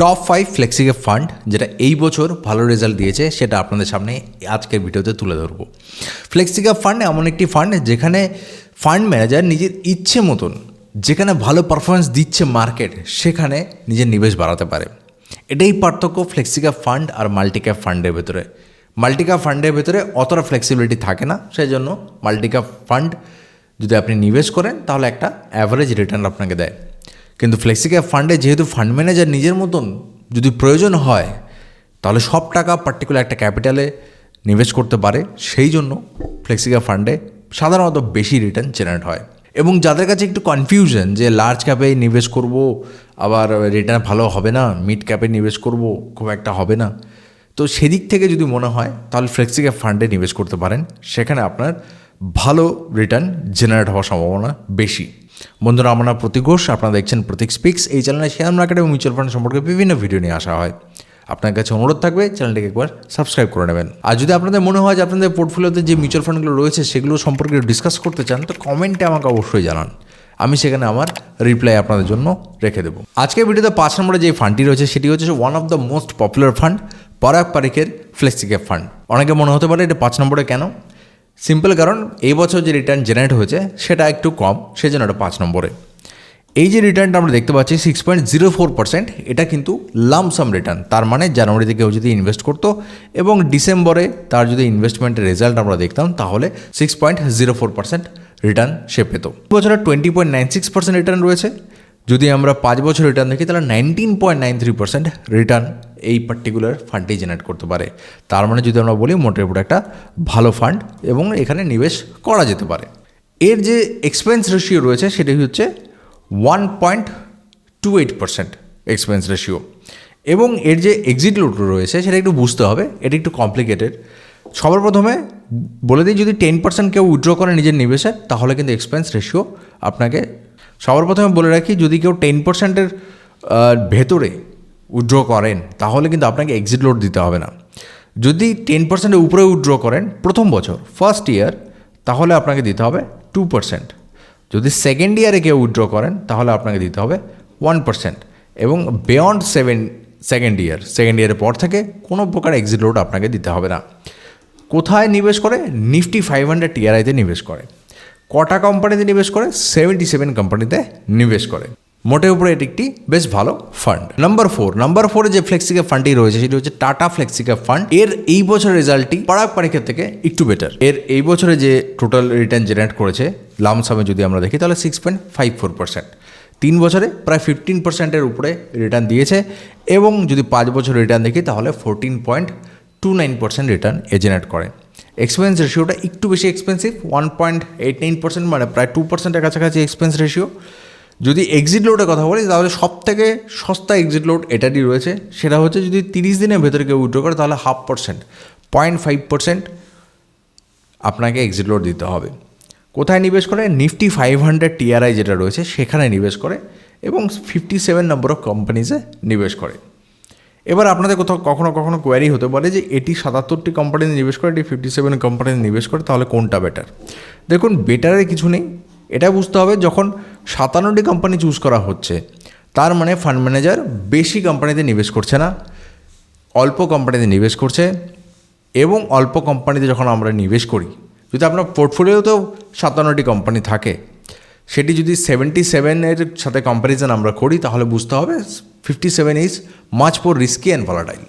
Top 5 flexi cap fund যেটা এই বছর ভালো রেজাল্ট দিয়েছে সেটা আপনাদের সামনে আজকের ভিডিওতে তুলে ধরবো। ফ্লেক্সি ক্যাপ ফান্ড এমন একটি ফান্ড যেখানে ফান্ড ম্যানেজার নিজের ইচ্ছে মতন যেখানে ভালো পারফরমেন্স দিচ্ছে মার্কেট সেখানে নিজের নিবেশ বাড়াতে পারে। এটাই পার্থক্য ফ্লেক্সি ক্যাপ ফান্ড আর মাল্টি ক্যাপ ফান্ডের ভেতরে। মাল্টি ক্যাপ ফান্ডের ভেতরে অতটা ফ্লেক্সিবিলিটি থাকে না, সেই জন্য মাল্টি ক্যাপ ফান্ড যদি আপনি নিবেশ করেন তাহলে একটা অ্যাভারেজ রিটার্ন আপনাকে দেয়। কিন্তু ফ্লেক্সি ক্যাপ ফান্ডে যেহেতু ফান্ড ম্যানেজার নিজের মতন যদি প্রয়োজন হয় তাহলে সব টাকা পার্টিকুলার একটা ক্যাপিটালে নিবেশ করতে পারে, সেই জন্য ফ্লেক্সি ক্যাপ ফান্ডে সাধারণত বেশি রিটার্ন জেনারেট হয়। এবং যাদের কাছে একটু কনফিউশন যে লার্জ ক্যাপে নিবেশ করব আবার রিটার্ন ভালো হবে না, মিড ক্যাপে নিবেশ করব খুব একটা হবে না, তো সেদিক থেকে যদি মনে হয় তাহলে ফ্লেক্সি ক্যাপ ফান্ডে নিবেশ করতে পারেন, সেখানে আপনার ভালো রিটার্ন জেনারেট হওয়ার সম্ভাবনা বেশি। বন্ধুরা, আমার নাম প্রতীক ঘোষ, আপনারা দেখছেন প্রতীক স্পিক্স। এই চ্যানেলে শেয়ার মার্কেট এবং মিউচুয়াল ফান্ড সম্পর্কে বিভিন্ন ভিডিও নিয়ে আসা হয়। আপনার কাছে অনুরোধ থাকবে চ্যানেলটিকে একবার সাবস্ক্রাইব করে নেবেন। আর যদি আপনাদের মনে হয় যে আপনাদের পোর্টফোলিওতে যে মিউচুয়াল ফান্ডগুলো রয়েছে সেগুলো সম্পর্কে ডিসকাস করতে চান, তো কমেন্টে আমাকে অবশ্যই জানান, আমি সেখানে আমার রিপ্লাই আপনাদের জন্য রেখে দেবো। আজকের ভিডিওতে 5 নম্বরে যে ফান্ডটি রয়েছে সেটি হচ্ছে one of the most popular fund, পরাগ পারিখের ফ্লেক্সি ক্যাপ ফান্ড। অনেকে মনে হতে পারে এটা 5 নম্বরে কেন? সিম্পল কারণ এই বছর যে রিটার্ন জেনারেট হয়েছে সেটা একটু কম, সেই জন্য এটা 5 নম্বরে। এই যে রিটার্নটা আমরা দেখতে পাচ্ছি 6.04%, এটা কিন্তু লামসাম রিটার্ন। তার মানে জানুয়ারিতে কেউ যদি ইনভেস্ট করতো এবং ডিসেম্বরে তার যদি ইনভেস্টমেন্টের রেজাল্ট আমরা দেখতাম তাহলে 6.04% রিটার্ন সে পেত। বছরে 20.96% রিটার্ন রয়েছে। যদি আমরা 5 বছর রিটার্ন দেখি তাহলে 19.93% রিটার্ন এই পার্টিকুলার ফান্ডটি জেনারেট করতে পারে। তার মানে যদি আমরা বলি মোটের উপর একটা ভালো ফান্ড এবং এখানে নিবেশ করা যেতে পারে। এর যে এক্সপেন্স রেশিও রয়েছে সেটি হচ্ছে 1.28% এক্সপেন্স রেশিও, এবং এর যে এক্সিট লোড রয়েছে সেটা একটু বুঝতে হবে, এটা একটু কমপ্লিকেটেড। সবার প্রথমে বলে দিই, যদি 10% কেউ উইথড্র করে নিজের নিবেশে তাহলে কিন্তু এক্সপেন্স রেশিও আপনাকে সবার প্রথমে বলে রাখি, যদি কেউ 10%-এর ভেতরে উইথড্র করেন তাহলে কিন্তু আপনাকে এক্সিট লোড দিতে হবে না। যদি 10%-এর উপরে উইথড্র করেন প্রথম বছর ফার্স্ট ইয়ার তাহলে আপনাকে দিতে হবে 2%। যদি সেকেন্ড ইয়ারে কেউ উইথড্র করেন তাহলে আপনাকে দিতে হবে 1%, এবং বিয়ন্ড সেকেন্ড ইয়ারের পর থেকে কোনো প্রকার এক্সিট লোড আপনাকে দিতে হবে না। কোথায় নিবেশ করে? নিফটি 500 টিআরআইতে নিবেশ করে। কটা কোম্পানিতে নিবেশ করে? 77 কোম্পানিতে নিবেশ করে। মোটের উপরে এটি একটি বেশ ভালো ফান্ড। নাম্বার 4 যে ফ্লেক্সি ক্যাপ ফান্ডটি রয়েছে সেটি হচ্ছে টাটা ফ্লেক্সি ক্যাপ ফান্ড। এর এই বছরের রেজাল্টটি পরাগ পারিখের থেকে একটু বেটার। এর এই বছরে যে টোটাল রিটার্ন জেনারেট করেছে লামসামে যদি আমরা দেখি তাহলে 6.54%। 3 বছরে প্রায় 15%-এর উপরে রিটার্ন দিয়েছে, এবং যদি 5 বছর রিটার্ন দেখি তাহলে 14.29% রিটার্ন জেনারেট করে। এক্সপেন্স রেশিওটা একটু বেশি এক্সপেন্সিভ, 1.89%, মানে প্রায় 2%-এর কাছাকাছি এক্সপেন্স রেশিও। যদি এক্সিট লোডের কথা বলি তাহলে সব থেকে সস্তা এক্সিট লোড এটারই রয়েছে, সেটা হচ্ছে যদি 30 দিনের ভেতরে কেউ উইথড্র করে তাহলে 0.5% আপনাকে এক্সিট লোড দিতে হবে। কোথায় নিবেশ করে? নিফটি 500 টিআরআই যেটা রয়েছে সেখানে নিবেশ করে, এবং 57 নম্বর অফ কোম্পানিজে নিবেশ করে। এবার আপনাদের কোথাও কখনো কখনো কোয়ারি হতে পারে যে এটি 77টি কোম্পানিতে নিবেশ করে, এটি 57 কোম্পানিতে নিবেশ করে, তাহলে কোনটা বেটার? দেখুন, বেটারের কিছু নেই। এটা বুঝতে হবে যখন 57টি কোম্পানি চুজ করা হচ্ছে তার মানে ফান্ড ম্যানেজার বেশি কোম্পানিতে নিবেশ করছে না, অল্প কোম্পানিতে নিবেশ করছে। এবং অল্প কোম্পানিতে যখন আমরা নিবেশ করি, যদি আপনার পোর্টফোলিওতেও 57টি কোম্পানি থাকে, সেটি যদি 77-এর সাথে কম্প্যারিজন আমরা করি তাহলে বুঝতে হবে 57 is much more risky and volatile.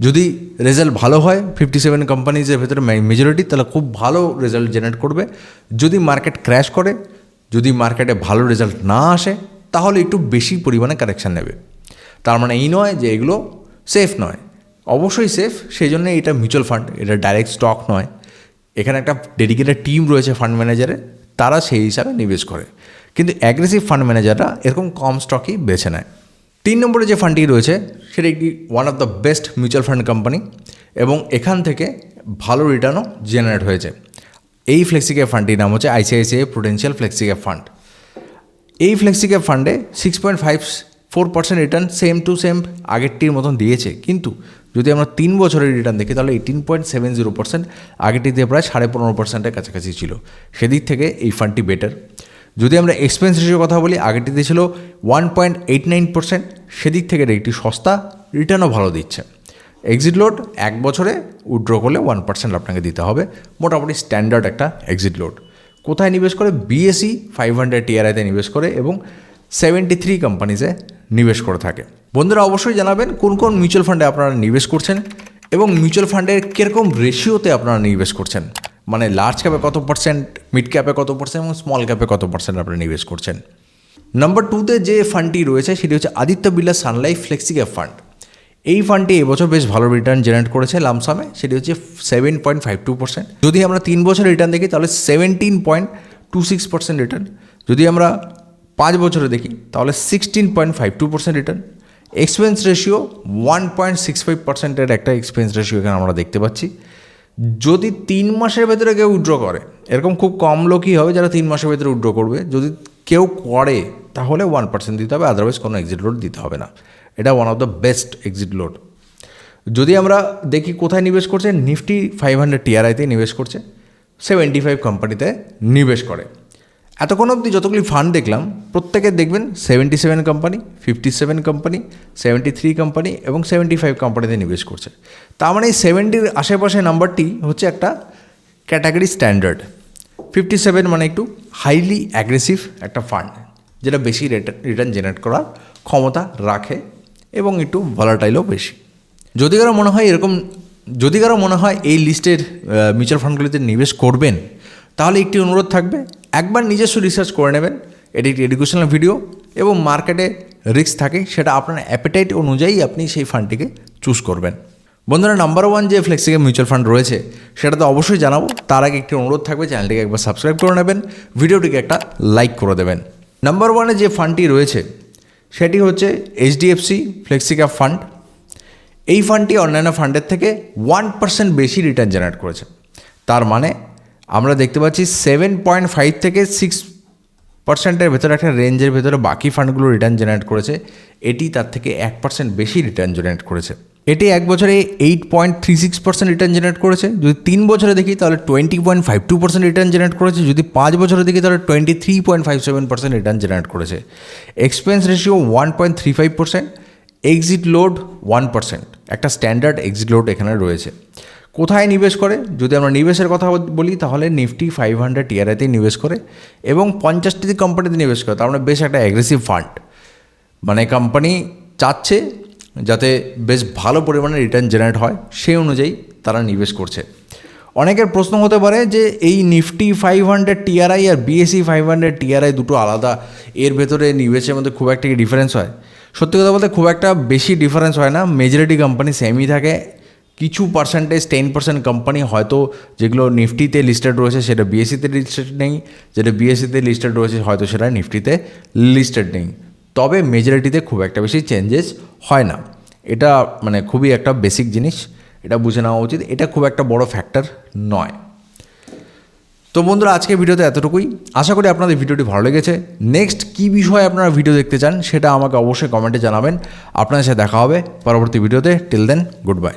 যদি রেজাল্ট ভালো হয় 57 কোম্পানিজের ভেতরে মেজরিটি, তাহলে খুব ভালো রেজাল্ট জেনারেট করবে। যদি মার্কেট ক্র্যাশ করে, যদি মার্কেটে ভালো রেজাল্ট না আসে তাহলে একটু বেশি পরিমাণে কারেকশান নেবে। তার মানে এই নয় যে এগুলো সেফ নয়, অবশ্যই সেফ। সেই জন্য এটা মিউচুয়াল ফান্ড, এটা ডাইরেক্ট স্টক নয়। এখানে একটা ডেডিকেটেড টিম রয়েছে ফান্ড ম্যানেজারের, তারা সেই হিসাবে নিবেশ করে। কিন্তু অ্যাগ্রেসিভ ফান্ড ম্যানেজাররা এরকম কম স্টকই বেছে নেয়। 3 নম্বরে যে ফান্ডটি রয়েছে সেটা একটি one of the best mutual fund company, এবং এখান থেকে ভালো রিটার্নও জেনারেট হয়েছে। এই ফ্লেক্সি ক্যাপ ফান্ডটির নাম হচ্ছে ICICI Prudential flexi cap fund. এই ফ্লেক্সি ক্যাপ ফান্ডে 6.54% রিটার্ন সেম টু সেম আগেরটির মতন দিয়েছে, কিন্তু যদি আমরা 3 বছরের রিটার্ন দেখি তাহলে 18.70%, আগেরটিতে প্রায় 15.5%-এর কাছাকাছি ছিল। সেদিক থেকে এই ফান্ডটি বেটার। যদি আমরা এক্সপেন্স রেশিওর কথা বলি, আগেরটিতে ছিল 1.89%, সেদিক থেকে একটি সস্তা, রিটার্নও ভালো দিচ্ছে। এক্সিট লোড 1 বছরে উইথড্র করলে 1% আপনাকে দিতে হবে, মোটামুটি স্ট্যান্ডার্ড একটা এক্সিট লোড। কোথায় নিবেশ করে? BSE 500 TRIতে নিবেশ করে এবং 73 কোম্পানিজে নিবেশ করে থাকে। বন্ধুরা অবশ্যই জানাবেন কোন কোন মিউচুয়াল ফান্ডে আপনারা নিবেশ করছেন এবং মিউচুয়াল ফান্ডের কীরকম রেশিওতে আপনারা নিবেশ করছেন, মানে লার্জ ক্যাপে কত পার্সেন্ট, মিড ক্যাপে কত পার্সেন্ট এবং স্মল ক্যাপে কত পার্সেন্ট আপনারা নিবেশ করছেন। নাম্বার 2তে যে ফান্ডটি রয়েছে সেটি হচ্ছে আদিত্য বিড়লা সান লাইফ ফ্লেক্সি ক্যাপ ফান্ড। এই ফান্ডটি এবছর বেশ ভালো রিটার্ন জেনারেট করেছে লামসামে, সেটি হচ্ছে 7.52%। যদি আমরা 3 বছর রিটার্ন দেখি তাহলে 17.26% রিটার্ন। যদি আমরা 5 বছরে দেখি তাহলে 16.52% রিটার্ন। এক্সপেন্স রেশিও 1.65%-এর একটা এক্সপেন্স রেশিও এখানে আমরা দেখতে পাচ্ছি। যদি 3 মাসের ভেতরে কেউ উইথড্র করে, এরকম খুব কম লোকই হবে যারা 3 মাসের ভেতরে উইথড্র করবে, যদি কেউ করে তাহলে 1% দিতে হবে, আদারওয়াইজ কোনো এক্সিট লোড দিতে হবে না। এটা one of the best exit load. যদি আমরা দেখি কোথায় নিবেশ করছে, নিফটি 500 TRIতে নিবেশ করছে, 75 কোম্পানিতে নিবেশ করে। এতক্ষণ অবধি যতগুলি ফান্ড দেখলাম প্রত্যেকের দেখবেন 77 কোম্পানি, 57 কোম্পানি, 73 কোম্পানি এবং 75 কোম্পানিতে নিবেশ করছে। তার মানে এই 70-র আশেপাশে নাম্বারটি হচ্ছে একটা ক্যাটাগরি স্ট্যান্ডার্ড। 57 মানে একটু হাইলি অ্যাগ্রেসিভ একটা ফান্ড, যেটা বেশি রিটার্ন জেনারেট করার ক্ষমতা রাখে এবং একটু ভলাটাইলও বেশি। যদি কারো মনে হয় এই লিস্টের মিউচুয়াল ফান্ডগুলিতে নিবেশ করবেন, তাহলে একটি অনুরোধ থাকবে, একবার নিজস্ব রিসার্চ করে নেবেন। এটি একটি এডুকেশনাল ভিডিও এবং মার্কেটে রিস্ক থাকে, সেটা আপনার অ্যাপেটাইট অনুযায়ী আপনি সেই ফান্ডটিকে চুজ করবেন। বন্ধুরা নাম্বার 1 যে ফ্লেক্সিক্যাপ মিউচুয়াল ফান্ড রয়েছে সেটা তো অবশ্যই জানাবো, তার আগে একটি অনুরোধ থাকবে, চ্যানেলটিকে একবার সাবস্ক্রাইব করে নেবেন, ভিডিওটিকে একটা লাইক করে দেবেন। নাম্বার 1-এ যে ফান্ডটি রয়েছে সেটি হচ্ছে HDFC ফ্লেক্সিক্যাপ ফান্ড। এই ফান্ডটি অন্যান্য ফান্ডের থেকে 1% বেশি রিটার্ন জেনারেট করেছে। তার মানে আমরা দেখতে পাচ্ছি 7.5 থেকে 6%-এর ভেতরে একটা রেঞ্জের ভেতরে বাকি ফান্ডগুলো রিটার্ন জেনারেট করেছে, এটি তার থেকে 1% বেশি রিটার্ন জেনারেট করেছে। এটি 1 বছরে 8.36% রিটার্ন জেনারেট করেছে। যদি 3 বছরে দেখি তাহলে 20.52% রিটার্ন জেনারেট করেছে। যদি 5 বছরে দেখি তাহলে 23.57% রিটার্ন জেনারেট করেছে। এক্সপেন্স রেশিও 1.35%, এক্সিট লোড 1%, একটা স্ট্যান্ডার্ড এক্সিট লোড এখানে রয়েছে। কোথায় নিবেশ করে? যদি আমরা নিবেশের কথা বলি তাহলে নিফটি 500 TRIতেই নিবেশ করে এবং 50টি কোম্পানিতে নিবেশ করে। তার মানে বেশ একটা অ্যাগ্রেসিভ ফান্ড, মানে কোম্পানি চাচ্ছে যাতে বেশ ভালো পরিমাণে রিটার্ন জেনারেট হয়, সেই অনুযায়ী তারা নিবেশ করছে। অনেকের প্রশ্ন হতে পারে যে এই নিফটি 500 TRI আর BSE 500 TRI দুটো আলাদা, এর ভেতরে নিবেশের মধ্যে খুব একটা কি ডিফারেন্স হয়? সত্যি কথা বলতে খুব একটা বেশি ডিফারেন্স হয় না, মেজরিটি কোম্পানি সেমই থাকে। কিছু পার্সেন্টেজ 10% কোম্পানি হয়তো যেগুলো নিফটিতে লিস্টেড রয়েছে সেটা BSEতে লিস্টেড নেই, যেটা BSEতে লিস্টেড রয়েছে হয়তো সেটা নিফটিতে লিস্টেড নেই। তবে মেজরিটিতে খুব একটা বেশি চেঞ্জেস হয় না। এটা মানে খুবই একটা বেসিক জিনিস, এটা বুঝে নেওয়া উচিত। এটা খুব একটা বড় ফ্যাক্টর নয়। তো বন্ধুরা আজকে ভিডিওতে এতটুকুই। আশা করি আপনাদের ভিডিওটি ভালো লেগেছে। নেক্সট কী বিষয়ে আপনারা ভিডিও দেখতে চান সেটা আমাকে অবশ্যই কমেন্টে জানাবেন। আপনাদের সাথে দেখা হবে পরবর্তী ভিডিওতে। Till then, good by.